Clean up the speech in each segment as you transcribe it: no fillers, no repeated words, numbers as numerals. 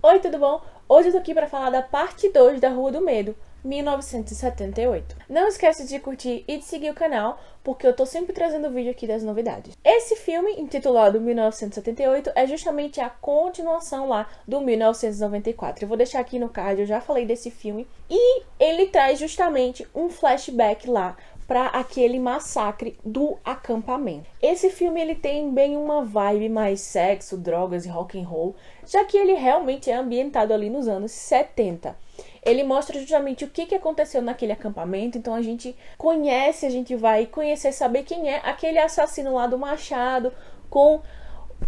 Oi, tudo bom? Hoje eu tô aqui para falar da parte 2 da Rua do Medo, 1978. Não esquece de curtir e de seguir o canal, porque eu tô sempre trazendo vídeo aqui das novidades. Esse filme, intitulado 1978, é justamente a continuação lá do 1994. Eu vou deixar aqui no card, eu já falei desse filme. E ele traz justamente um flashback lá para aquele massacre do acampamento. Esse filme ele tem bem uma vibe mais sexo, drogas e rock and roll, já que ele realmente é ambientado ali nos anos 70. Ele mostra justamente o que aconteceu naquele acampamento, então a gente conhece, a gente vai conhecer, saber quem é aquele assassino lá do machado com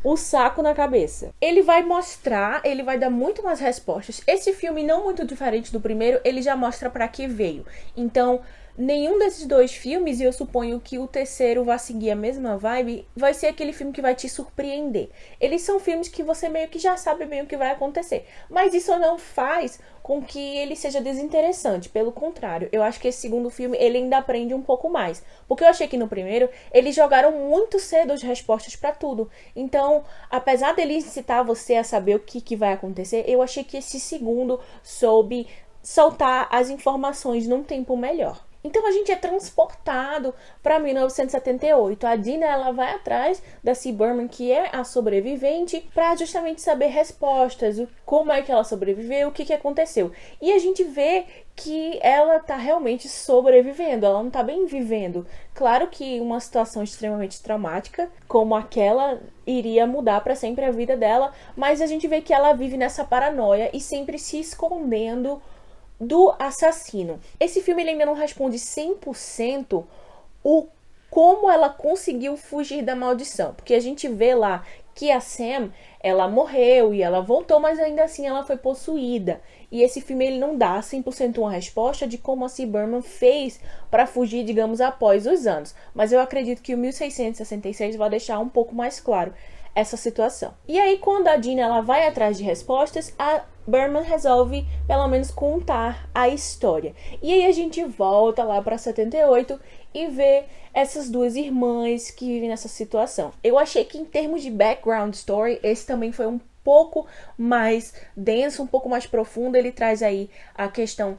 o saco na cabeça. Ele vai mostrar, ele vai dar muito mais respostas. Esse filme, não muito diferente do primeiro, ele já mostra para que veio. Então, nenhum desses dois filmes, e eu suponho que o terceiro vai seguir a mesma vibe, vai ser aquele filme que vai te surpreender. Eles são filmes que você meio que já sabe bem o que vai acontecer. Mas isso não faz com que ele seja desinteressante. Pelo contrário, eu acho que esse segundo filme, ele ainda aprende um pouco mais. Porque eu achei que no primeiro, eles jogaram muito cedo as respostas para tudo. Então, apesar dele incitar você a saber o que vai acontecer, eu achei que esse segundo soube soltar as informações num tempo melhor. Então a gente é transportado para 1978. A Dina ela vai atrás da C. Berman, que é a sobrevivente, para justamente saber respostas, como é que ela sobreviveu, o que aconteceu. E a gente vê que ela tá realmente sobrevivendo, ela não tá bem vivendo. Claro que uma situação extremamente traumática, como aquela, iria mudar para sempre a vida dela, mas a gente vê que ela vive nessa paranoia e sempre se escondendo do assassino. Esse filme ele ainda não responde 100% o como ela conseguiu fugir da maldição, porque a gente vê lá que a Sam, ela morreu e ela voltou, mas ainda assim ela foi possuída. E esse filme ele não dá 100% uma resposta de como a C. Berman fez para fugir, digamos, após os anos. Mas eu acredito que o 1666 vai deixar um pouco mais claro essa situação. E aí, quando a Dina ela vai atrás de respostas, a Berman resolve, pelo menos, contar a história. E aí a gente volta lá para 78 e vê essas duas irmãs que vivem nessa situação. Eu achei que, em termos de background story, esse também foi um pouco mais denso, um pouco mais profundo. Ele traz aí a questão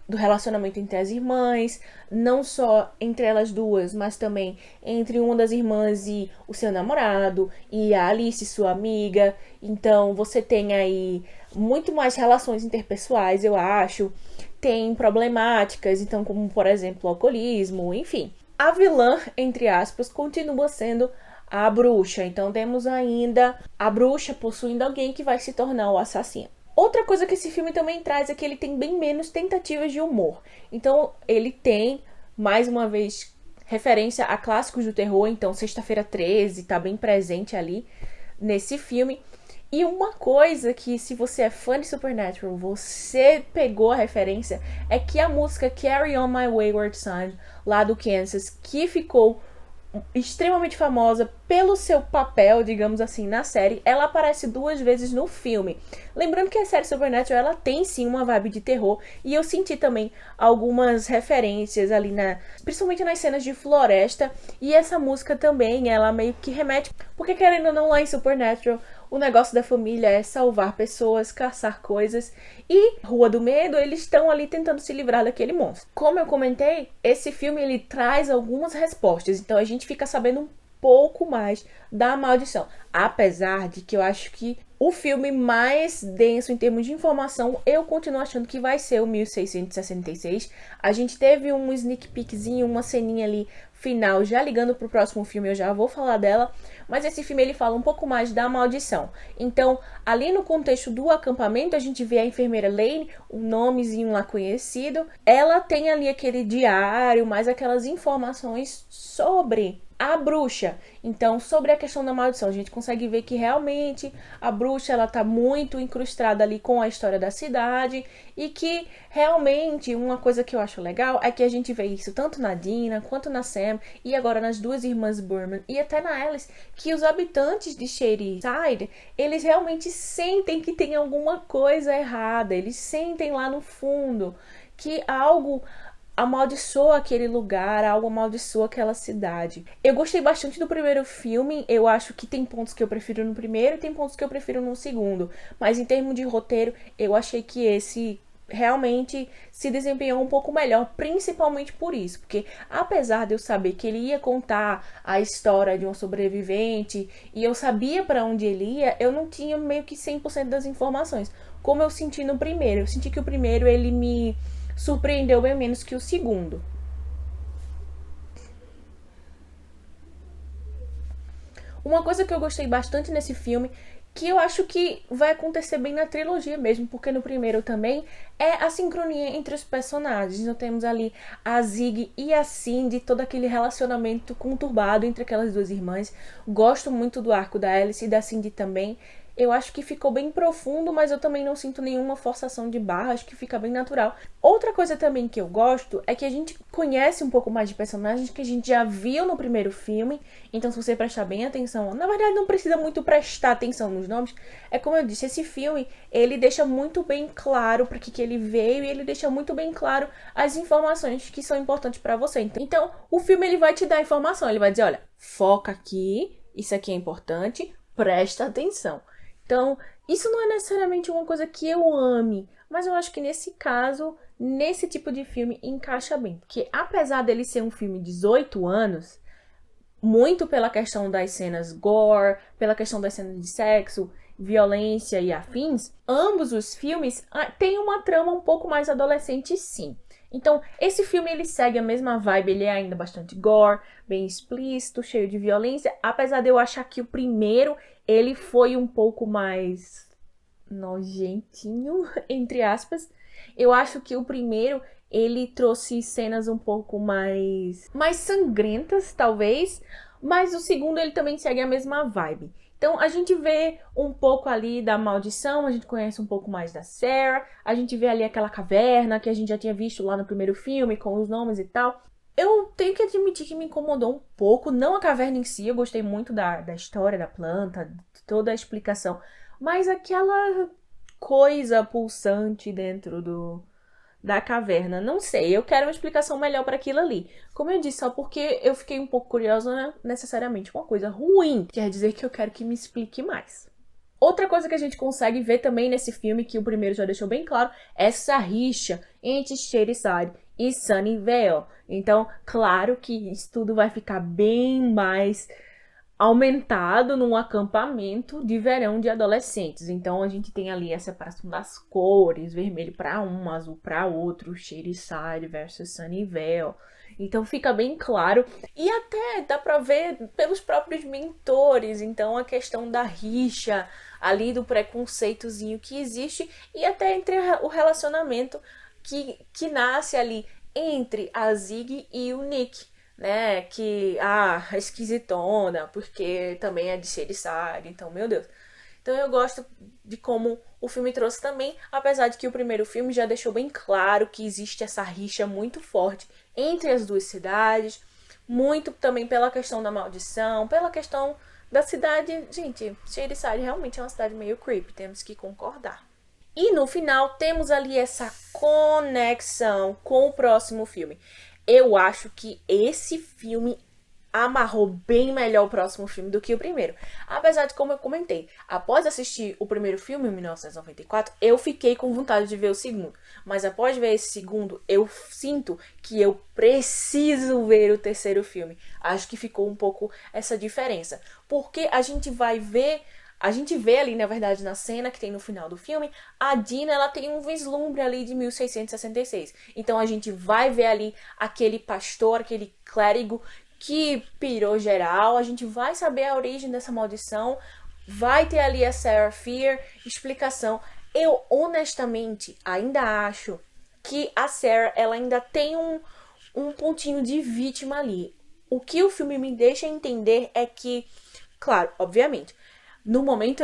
do relacionamento entre as irmãs, não só entre elas duas, mas também entre uma das irmãs e o seu namorado, e a Alice, sua amiga. Então você tem aí muito mais relações interpessoais, eu acho. Tem problemáticas, então, como por exemplo o alcoolismo, enfim. A vilã, entre aspas, continua sendo a bruxa. Então temos ainda a bruxa possuindo alguém que vai se tornar o assassino. Outra coisa que esse filme também traz é que ele tem bem menos tentativas de humor. Então ele tem, mais uma vez, referência a clássicos do terror. Então Sexta-feira 13 está bem presente ali nesse filme. E uma coisa que, se você é fã de Supernatural, você pegou a referência, é que a música Carry On My Wayward Son, lá do Kansas, que ficou extremamente famosa pelo seu papel, digamos assim, na série, ela aparece duas vezes no filme. Lembrando que a série Supernatural, ela tem sim uma vibe de terror, e eu senti também algumas referências ali principalmente nas cenas de floresta, e essa música também, ela meio que remete, porque querendo ou não, lá em Supernatural, o negócio da família é salvar pessoas, caçar coisas, e Rua do Medo, eles estão ali tentando se livrar daquele monstro. Como eu comentei, esse filme ele traz algumas respostas, então a gente fica sabendo um pouco mais da maldição. Apesar de que eu acho que o filme mais denso em termos de informação, eu continuo achando que vai ser o 1666. A gente teve um sneak peekzinho, uma ceninha ali final, já ligando pro próximo filme, eu já vou falar dela. Mas esse filme ele fala um pouco mais da maldição. Então, ali no contexto do acampamento, a gente vê a enfermeira Lane, um nomezinho lá conhecido. Ela tem ali aquele diário, mais aquelas informações sobre a bruxa. Então, sobre a questão da maldição, a gente consegue ver que realmente a bruxa ela tá muito incrustada ali com a história da cidade, e que realmente uma coisa que eu acho legal é que a gente vê isso tanto na Dina quanto na Sam, e agora nas duas irmãs Berman e até na Alice, que os habitantes de Shadyside, eles realmente sentem que tem alguma coisa errada, eles sentem lá no fundo que algo amaldiçoa aquele lugar, algo amaldiçoa aquela cidade. Eu gostei bastante do primeiro filme, eu acho que tem pontos que eu prefiro no primeiro e tem pontos que eu prefiro no segundo. Mas em termos de roteiro, eu achei que esse realmente se desempenhou um pouco melhor, principalmente por isso, porque apesar de eu saber que ele ia contar a história de um sobrevivente e eu sabia para onde ele ia, eu não tinha meio que 100% das informações, como eu senti no primeiro. Eu senti que o primeiro ele me surpreendeu bem menos que o segundo. Uma coisa que eu gostei bastante nesse filme, que eu acho que vai acontecer bem na trilogia mesmo, porque no primeiro também, é a sincronia entre os personagens. Nós temos ali a Zig e a Cindy, todo aquele relacionamento conturbado entre aquelas duas irmãs. Gosto muito do arco da Alice e da Cindy também. Eu acho que ficou bem profundo, mas eu também não sinto nenhuma forçação de barra, acho que fica bem natural. Outra coisa também que eu gosto é que a gente conhece um pouco mais de personagens que a gente já viu no primeiro filme, então se você prestar bem atenção, na verdade não precisa muito prestar atenção nos nomes, é como eu disse, esse filme, ele deixa muito bem claro para que ele veio e ele deixa muito bem claro as informações que são importantes para você. Então, o filme ele vai te dar informação, ele vai dizer, olha, foca aqui, isso aqui é importante, presta atenção. Então, isso não é necessariamente uma coisa que eu ame, mas eu acho que nesse caso, nesse tipo de filme, encaixa bem. Porque apesar dele ser um filme de 18 anos, muito pela questão das cenas gore, pela questão das cenas de sexo, violência e afins, ambos os filmes têm uma trama um pouco mais adolescente, sim. Então, esse filme ele segue a mesma vibe, ele é ainda bastante gore, bem explícito, cheio de violência, apesar de eu achar que o primeiro ele foi um pouco mais nojentinho, entre aspas. Eu acho que o primeiro ele trouxe cenas um pouco mais sangrentas, talvez, mas o segundo ele também segue a mesma vibe. Então a gente vê um pouco ali da maldição, a gente conhece um pouco mais da Sarah, a gente vê ali aquela caverna que a gente já tinha visto lá no primeiro filme, com os nomes e tal. Eu tenho que admitir que me incomodou um pouco, não a caverna em si, eu gostei muito da história da planta, de toda a explicação, mas aquela coisa pulsante dentro da caverna, não sei, eu quero uma explicação melhor para aquilo ali. Como eu disse, só porque eu fiquei um pouco curiosa, não é necessariamente uma coisa ruim, quer dizer que eu quero que me explique mais. Outra coisa que a gente consegue ver também nesse filme, que o primeiro já deixou bem claro, é essa rixa entre Shadyside e Sunnyvale. Então, claro que isso tudo vai ficar bem mais aumentado num acampamento de verão de adolescentes. Então, a gente tem ali a separação das cores, vermelho para um, azul para outro, Shadyside versus Sunnyvale. Então fica bem claro. E até dá pra ver pelos próprios mentores. Então a questão da rixa, ali do preconceitozinho que existe. E até entre o relacionamento que nasce ali entre a Zig e o Nick. Né? Que, esquisitona, porque também é de Shadyside. Então, meu Deus. Então eu gosto de como o filme trouxe também, apesar de que o primeiro filme já deixou bem claro que existe essa rixa muito forte entre as duas cidades, muito também pela questão da maldição, pela questão da cidade. Gente, Shadyside realmente é uma cidade meio creepy, temos que concordar. E no final temos ali essa conexão com o próximo filme. Eu acho que esse filme amarrou bem melhor o próximo filme do que o primeiro. Apesar de, como eu comentei, após assistir o primeiro filme, em 1994, eu fiquei com vontade de ver o segundo. Mas após ver esse segundo, eu sinto que eu preciso ver o terceiro filme. Acho que ficou um pouco essa diferença. Porque a gente vê ali, na verdade, na cena que tem no final do filme, a Dina, ela tem um vislumbre ali de 1666. Então a gente vai ver ali aquele pastor, aquele clérigo que pirou geral, a gente vai saber a origem dessa maldição, vai ter ali a Sarah Fier, explicação. Eu, honestamente, ainda acho que a Sarah, ela ainda tem um pontinho de vítima ali. O que o filme me deixa entender é que, claro, obviamente, no momento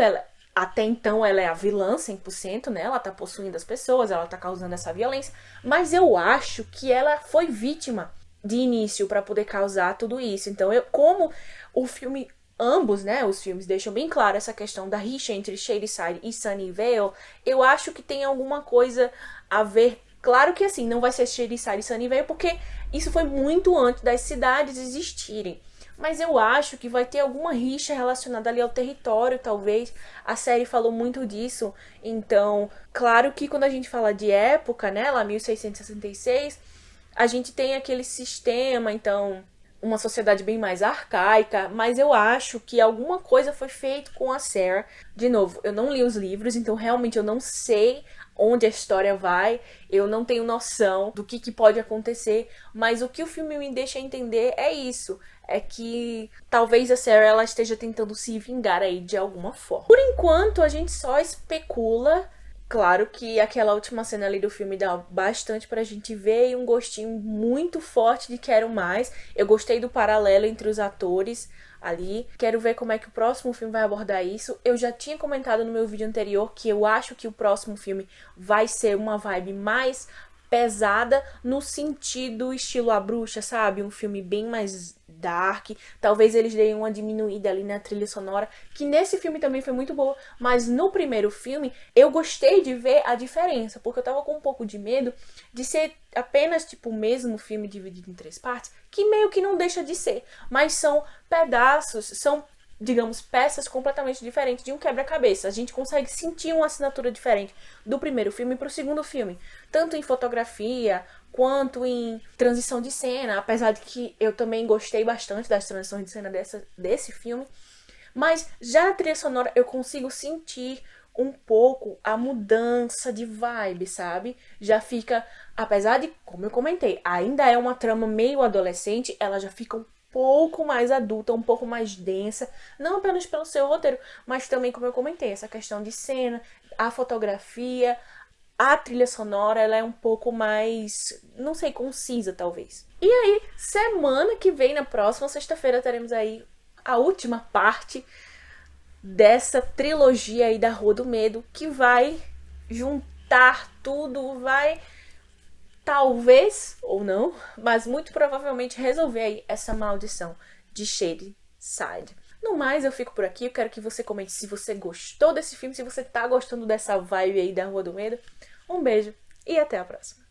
até então ela é a vilã 100%, né? Ela tá possuindo as pessoas, ela tá causando essa violência, mas eu acho que ela foi vítima de início para poder causar tudo isso. Então, como o filme, ambos, né, os filmes deixam bem claro essa questão da rixa entre Shadyside e Sunnyvale, eu acho que tem alguma coisa a ver Claro que assim, não vai ser Shadyside e Sunnyvale, porque isso foi muito antes das cidades existirem. Mas eu acho que vai ter alguma rixa relacionada ali ao território, talvez. A série falou muito disso. Então, claro que quando a gente fala de época, né, lá 1666, a gente tem aquele sistema, então, uma sociedade bem mais arcaica, mas eu acho que alguma coisa foi feita com a Sarah. De novo, eu não li os livros, então realmente eu não sei onde a história vai, eu não tenho noção do que pode acontecer, mas o que o filme me deixa entender é isso, é que talvez a Sarah ela esteja tentando se vingar aí de alguma forma. Por enquanto, a gente só especula. Claro que aquela última cena ali do filme dá bastante pra gente ver e um gostinho muito forte de quero mais. Eu gostei do paralelo entre os atores ali. Quero ver como é que o próximo filme vai abordar isso. Eu já tinha comentado no meu vídeo anterior que eu acho que o próximo filme vai ser uma vibe mais pesada no sentido estilo A Bruxa, sabe? Um filme bem mais dark. Talvez eles deem uma diminuída ali na trilha sonora, que nesse filme também foi muito boa, mas no primeiro filme eu gostei de ver a diferença, porque eu tava com um pouco de medo de ser apenas tipo o mesmo filme dividido em 3 partes, que meio que não deixa de ser, mas são pedaços, são, digamos, peças completamente diferentes de um quebra-cabeça. A gente consegue sentir uma assinatura diferente do primeiro filme pro segundo filme, tanto em fotografia quanto em transição de cena, apesar de que eu também gostei bastante das transições de cena desse filme, mas já na trilha sonora eu consigo sentir um pouco a mudança de vibe, sabe? Já fica, apesar de, como eu comentei, ainda é uma trama meio adolescente, ela já fica um pouco mais adulta, um pouco mais densa, não apenas pelo seu roteiro, mas também, como eu comentei, essa questão de cena, a fotografia, a trilha sonora, ela é um pouco mais, não sei, concisa talvez. E aí, semana que vem, na próxima sexta-feira, teremos aí a última parte dessa trilogia aí da Rua do Medo, que vai juntar tudo, vai talvez, ou não, mas muito provavelmente resolver aí essa maldição de Shadyside. No mais, eu fico por aqui. Eu quero que você comente se você gostou desse filme, se você tá gostando dessa vibe aí da Rua do Medo. Um beijo e até a próxima.